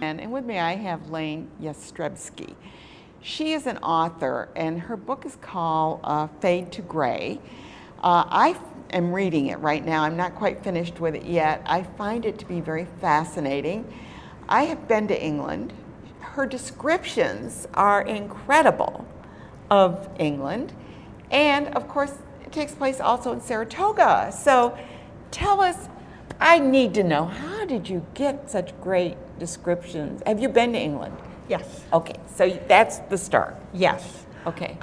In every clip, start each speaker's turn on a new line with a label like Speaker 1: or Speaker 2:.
Speaker 1: And with me I have Lane Jastrebski. She is an author, and her book is called Fade to Gray. I am reading it right now. I'm not quite finished with it yet. I find it to be very fascinating. I have been to England. Her descriptions are incredible of England. And of course, it takes place also in Saratoga. So tell us, I need to know, how did you get such great descriptions? Have you been to England?
Speaker 2: Yes.
Speaker 1: Okay, so that's the start.
Speaker 2: Yes.
Speaker 1: Okay.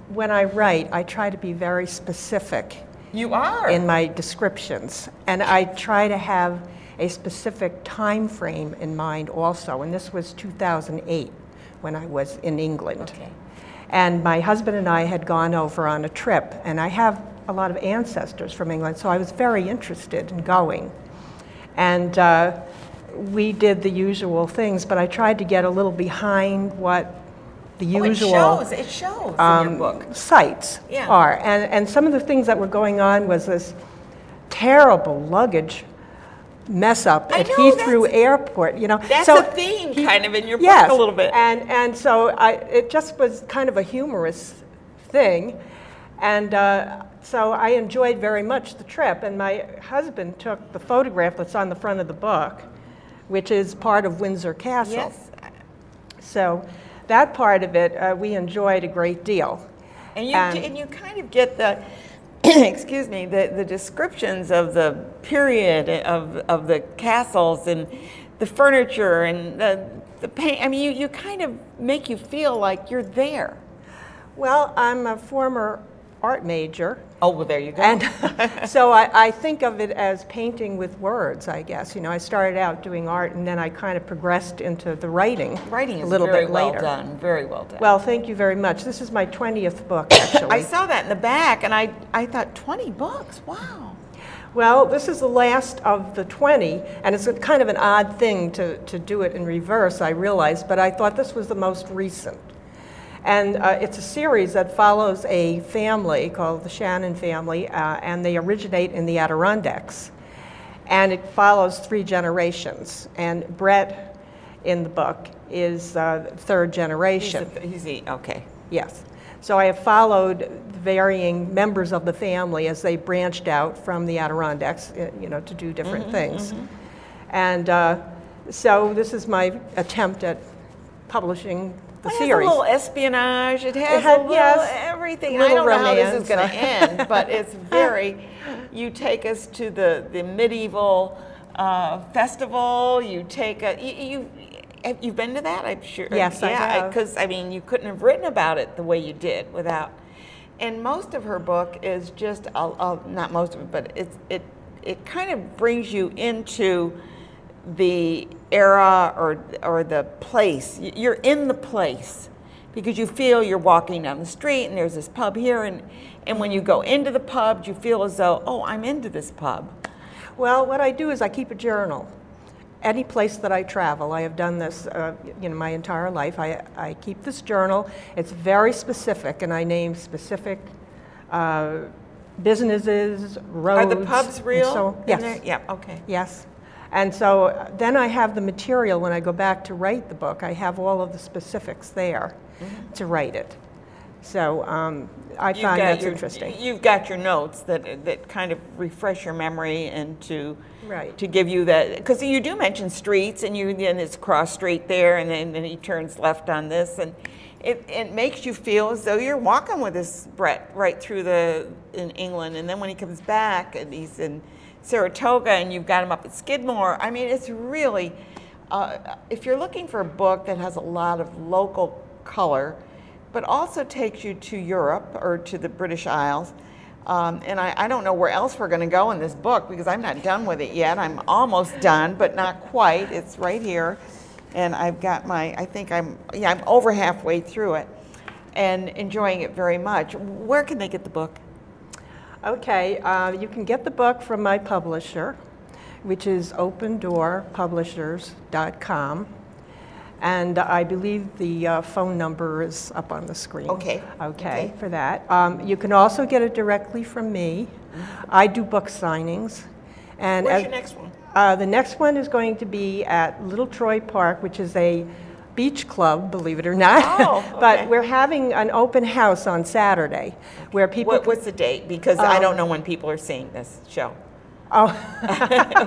Speaker 2: When I write, I try to be very specific.
Speaker 1: You are.
Speaker 2: In my descriptions. And I try to have a specific time frame in mind also. And this was 2008 when I was in England.
Speaker 1: Okay.
Speaker 2: And my husband and I had gone over on a trip, and I have a lot of ancestors from England, so I was very interested in going. And we did the usual things, but I tried to get a little behind what the usual
Speaker 1: it shows in your book.
Speaker 2: Sites are. And some of the things that were going on was this terrible luggage mess up at Heathrow Airport. You know,
Speaker 1: that's
Speaker 2: so
Speaker 1: a theme kind of in your book a little bit.
Speaker 2: And so it just was kind of a humorous thing. And so I enjoyed very much the trip. And my husband took the photograph that's on the front of the book, which is part of Windsor Castle.
Speaker 1: Yes.
Speaker 2: So that part of it we enjoyed a great deal.
Speaker 1: And you kind of get the, excuse me, the descriptions of the period of the castles and the furniture and the paint. I mean, you kind of make you feel like you're there.
Speaker 2: Well, I'm a former art major.
Speaker 1: Oh, well, there you go.
Speaker 2: And so I think of it as painting with words, I guess. You know, I started out doing art, and then I kind of progressed into the writing.
Speaker 1: Writing is
Speaker 2: a little
Speaker 1: very
Speaker 2: bit
Speaker 1: well
Speaker 2: later.
Speaker 1: done, very well done.
Speaker 2: Well, thank you very much. This is my 20th book, actually.
Speaker 1: I saw that in the back, and I thought, 20 books, wow.
Speaker 2: Well, this is the last of the 20, and it's kind of an odd thing to do it in reverse, I realized, but I thought this was the most recent. And it's a series that follows a family called the Shannon Family, and they originate in the Adirondacks. And it follows 3 generations. And Brett in the book is third generation.
Speaker 1: Okay.
Speaker 2: Yes. So I have followed varying members of the family as they branched out from the Adirondacks, you know, to do different things. And so this is my attempt at publishing the series.
Speaker 1: It has a little espionage. It has a little everything. I don't know how this is going to end, but it's very. You take us to the medieval festival. You take you've been to that, I'm sure.
Speaker 2: Yes, I have.
Speaker 1: Because I mean, you couldn't have written about it the way you did without. And most of her book is just not most of it, but it kind of brings you into the era or the place. You're in the place because you feel you're walking down the street and there's this pub here, and when you go into the pub, you feel as though, oh, I'm into this pub.
Speaker 2: Well, what I do is I keep a journal. Any place that I travel, I have done this you know, my entire life. I keep this journal. It's very specific, and I name specific businesses, roads.
Speaker 1: Are the pubs real?
Speaker 2: So, yes.
Speaker 1: Yeah, okay.
Speaker 2: Yes. And so then I have the material when I go back to write the book. I have all of the specifics there to write it. So I find that's interesting.
Speaker 1: You've got your notes that kind of refresh your memory and to give you that, because you do mention streets, and it's cross street there, and then he turns left on this, and it makes you feel as though you're walking with this Brett right through in England, and then when he comes back and he's in Saratoga, and you've got him up at Skidmore. I mean, it's really, if you're looking for a book that has a lot of local color, but also takes you to Europe or to the British Isles, and I don't know where else we're going to go in this book because I'm not done with it yet. I'm almost done, but not quite. It's right here, and I've got I'm over halfway through it, and enjoying it very much. Where can they get the book?
Speaker 2: Okay, you can get the book from my publisher, which is opendoorpublishers.com. And I believe the phone number is up on the screen. Okay, for that. You can also get it directly from me. I do book signings, And
Speaker 1: Where's your next one?
Speaker 2: The next one is going to be at Little Troy Park, which is a beach club, believe it or not.
Speaker 1: Oh, okay.
Speaker 2: But we're having an open house on Saturday where people...
Speaker 1: What's the date? Because I don't know when people are seeing this show.
Speaker 2: Oh,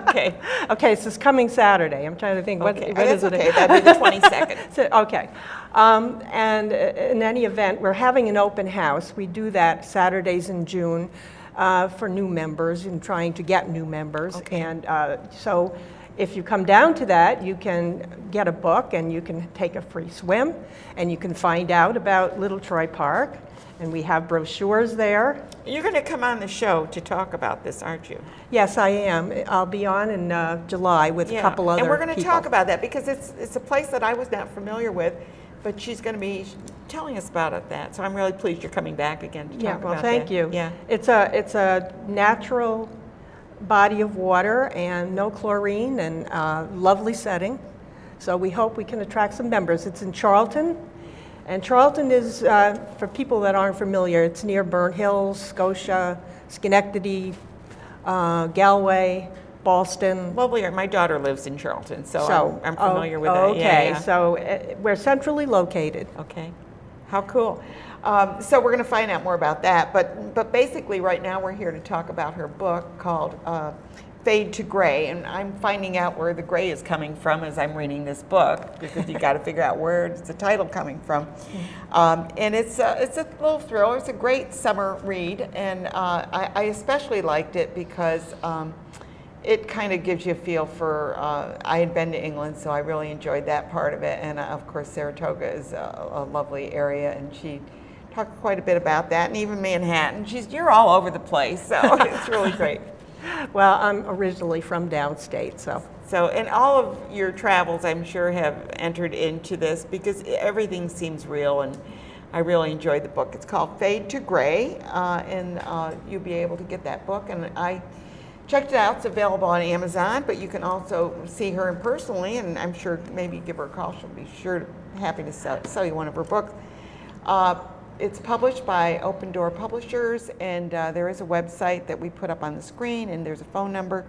Speaker 1: okay.
Speaker 2: Okay, so it's coming Saturday. I'm trying to think, what is it?
Speaker 1: Okay, that'd be the 22nd.
Speaker 2: So, okay. And in any event, we're having an open house. We do that Saturdays in June for new members and trying to get new members.
Speaker 1: Okay.
Speaker 2: And so if you come down to that, you can get a book and you can take a free swim and you can find out about Little Troy Park. And we have brochures there.
Speaker 1: You're going to come on the show to talk about this, aren't you?
Speaker 2: Yes, I am. I'll be on in July with a couple other people.
Speaker 1: And we're going to talk about that because it's a place that I was not familiar with, but she's going to be telling us about that. So I'm really pleased you're coming back again to talk about that.
Speaker 2: Well, thank you.
Speaker 1: Yeah.
Speaker 2: It's a natural body of water and no chlorine and lovely setting. So we hope we can attract some members. It's in Charlton. And Charlton is, for people that aren't familiar, it's near Burnt Hills, Scotia, Schenectady, Galway, Boston.
Speaker 1: Lovely. My daughter lives in Charlton, so I'm familiar with that.
Speaker 2: Okay,
Speaker 1: Yeah.
Speaker 2: So we're centrally located.
Speaker 1: Okay. How cool. So we're going to find out more about that. But basically right now we're here to talk about her book called Fade to Gray, and I'm finding out where the gray is coming from as I'm reading this book, because you got to figure out where is the title coming from. And it's a little thriller. It's a great summer read, and I especially liked it because it kind of gives you a feel for, I had been to England, so I really enjoyed that part of it, and of course Saratoga is a lovely area, and she talked quite a bit about that, and even Manhattan. You're all over the place, so it's really great.
Speaker 2: Well, I'm originally from downstate, so.
Speaker 1: So, and all of your travels, I'm sure, have entered into this because everything seems real, and I really enjoyed the book. It's called Fade to Gray, and you'll be able to get that book. And I checked it out. It's available on Amazon, but you can also see her in personally, and I'm sure maybe give her a call. She'll be happy to sell you one of her books. It's published by Open Door Publishers, and there is a website that we put up on the screen, and there's a phone number.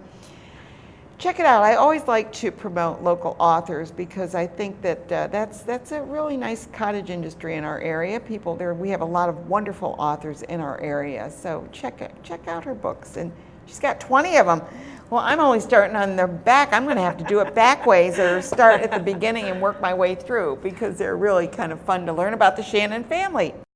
Speaker 1: Check it out. I always like to promote local authors because I think that that's a really nice cottage industry in our area. We have a lot of wonderful authors in our area, so check out her books, and she's got 20 of them. Well, I'm only starting on the back. I'm going to have to do it back ways or start at the beginning and work my way through because they're really kind of fun to learn about the Shannon family.